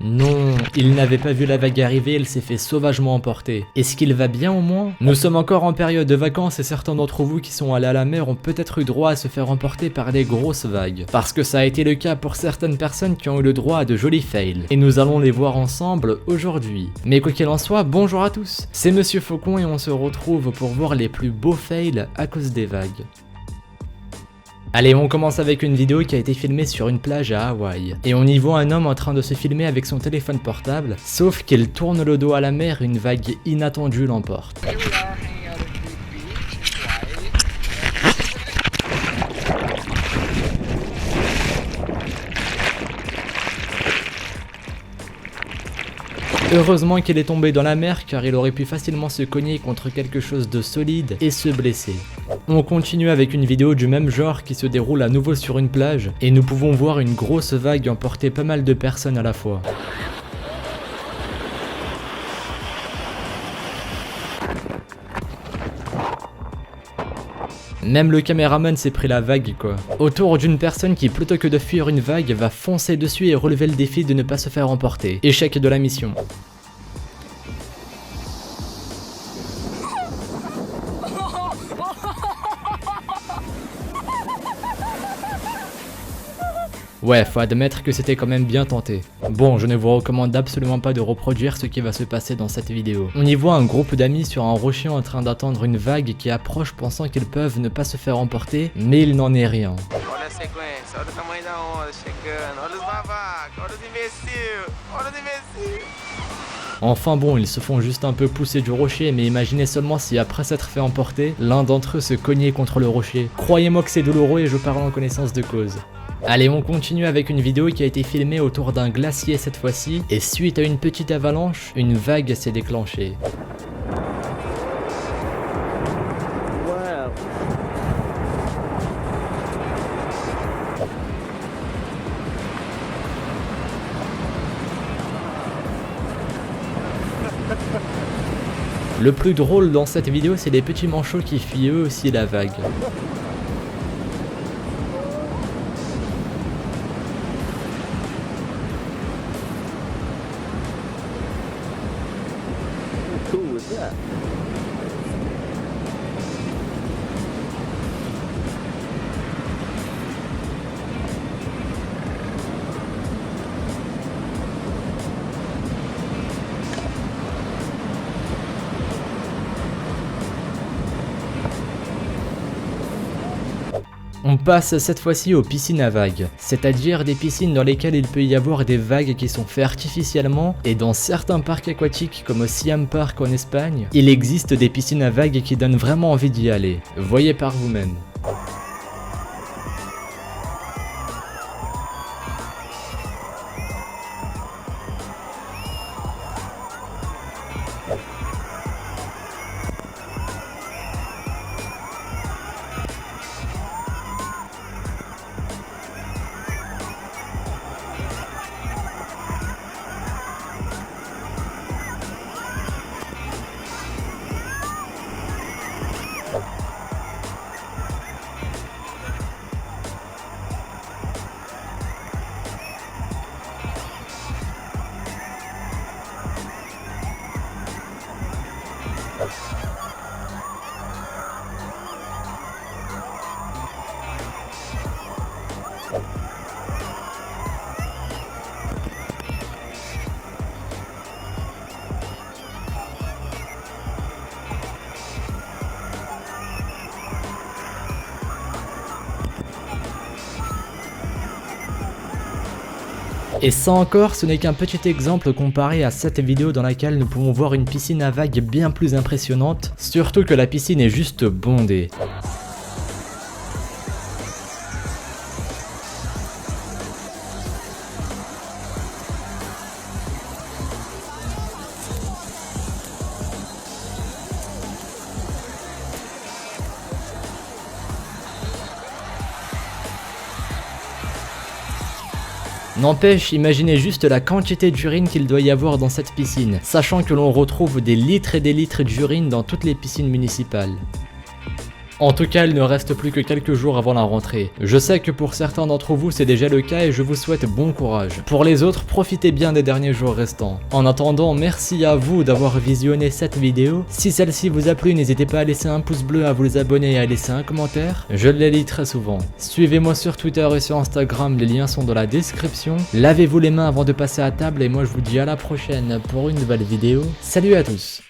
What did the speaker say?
Non, il n'avait pas vu la vague arriver, il s'est fait sauvagement emporter. Est-ce qu'il va bien au moins? Nous sommes encore en période de vacances et certains d'entre vous qui sont allés à la mer ont peut-être eu droit à se faire emporter par des grosses vagues. Parce que ça a été le cas pour certaines personnes qui ont eu le droit à de jolis fails. Et nous allons les voir ensemble aujourd'hui. Mais quoi qu'il en soit, bonjour à tous, c'est Monsieur Faucon et on se retrouve pour voir les plus beaux fails à cause des vagues. Allez, on commence avec une vidéo qui a été filmée sur une plage à Hawaï. Et on y voit un homme en train de se filmer avec son téléphone portable, sauf qu'il tourne le dos à la mer et une vague inattendue l'emporte. Heureusement qu'il est tombé dans la mer car il aurait pu facilement se cogner contre quelque chose de solide et se blesser. On continue avec une vidéo du même genre qui se déroule à nouveau sur une plage et nous pouvons voir une grosse vague emporter pas mal de personnes à la fois. Même le caméraman s'est pris la vague quoi. Autour d'une personne qui plutôt que de fuir une vague va foncer dessus et relever le défi de ne pas se faire emporter. Échec de la mission. Ouais, faut admettre que c'était quand même bien tenté. Bon, je ne vous recommande absolument pas de reproduire ce qui va se passer dans cette vidéo. On y voit un groupe d'amis sur un rocher en train d'attendre une vague qui approche pensant qu'ils peuvent ne pas se faire emporter, mais il n'en est rien. Enfin bon, ils se font juste un peu pousser du rocher, mais imaginez seulement si après s'être fait emporter, l'un d'entre eux se cognait contre le rocher. Croyez-moi que c'est douloureux et je parle en connaissance de cause. Allez, on continue avec une vidéo qui a été filmée autour d'un glacier cette fois-ci, et suite à une petite avalanche, une vague s'est déclenchée. Le plus drôle dans cette vidéo, c'est les petits manchots qui fuient eux aussi la vague. On passe cette fois-ci aux piscines à vagues, c'est-à-dire des piscines dans lesquelles il peut y avoir des vagues qui sont faites artificiellement, et dans certains parcs aquatiques comme au Siam Park en Espagne, il existe des piscines à vagues qui donnent vraiment envie d'y aller, voyez par vous-même. Et ça encore, ce n'est qu'un petit exemple comparé à cette vidéo dans laquelle nous pouvons voir une piscine à vagues bien plus impressionnante, surtout que la piscine est juste bondée. N'empêche, imaginez juste la quantité d'urine qu'il doit y avoir dans cette piscine, sachant que l'on retrouve des litres et des litres d'urine dans toutes les piscines municipales. En tout cas, il ne reste plus que quelques jours avant la rentrée. Je sais que pour certains d'entre vous c'est déjà le cas et je vous souhaite bon courage. Pour les autres, profitez bien des derniers jours restants. En attendant, merci à vous d'avoir visionné cette vidéo. Si celle-ci vous a plu, n'hésitez pas à laisser un pouce bleu, à vous abonner et à laisser un commentaire. Je les lis très souvent. Suivez-moi sur Twitter et sur Instagram, les liens sont dans la description. Lavez-vous les mains avant de passer à table et moi je vous dis à la prochaine pour une nouvelle vidéo. Salut à tous!